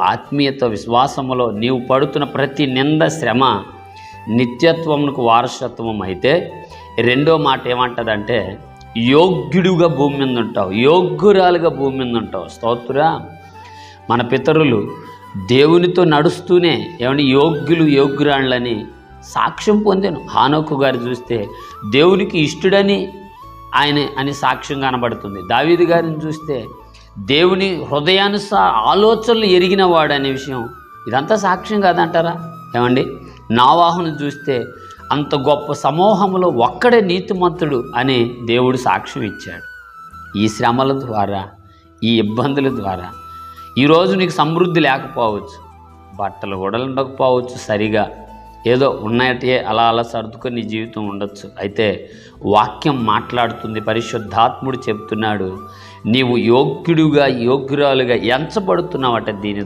ఆత్మీయత విశ్వాసములో నీవు పడుతున్న ప్రతి నింద శ్రమ నిత్యత్వమునకు వారసత్వం అయితే, రెండో మాట ఏమంటదంటే యోగ్యుడుగా భూమి మీద ఉంటావు, యోగ్యురాలుగా భూమి మీద ఉంటావు. స్తోత్రా. మన పితరులు దేవునితో నడుస్తూనే ఏమంటే యోగ్యురాళ్ళని సాక్ష్యం పొందాను. హానోకు గారు చూస్తే దేవునికి ఇష్టడని అని సాక్ష్యం కనబడుతుంది. దావీదు గారిని చూస్తే దేవుని ఆలోచనలు ఎరిగిన వాడు అనే విషయం, ఇదంతా సాక్ష్యం కాదంటారా? ఏమండి, నోవాహును చూస్తే అంత గొప్ప సమూహంలో ఒక్కడే నీతిమంతుడు అని దేవుడు సాక్ష్యం ఇచ్చాడు. ఈ శ్రమల ద్వారా, ఈ ఇబ్బందుల ద్వారా ఈరోజు నీకు సమృద్ధి లేకపోవచ్చు, బట్టలు కూడా ఉండకపోవచ్చు, సరిగా ఏదో ఉన్నట్టే అలా సర్దుకొని నీ జీవితం ఉండొచ్చు. అయితే వాక్యం మాట్లాడుతుంది, పరిశుద్ధాత్ముడు చెప్తున్నాడు, నీవు యోగ్యురాలుగా ఎంచబడుతున్నావట దీని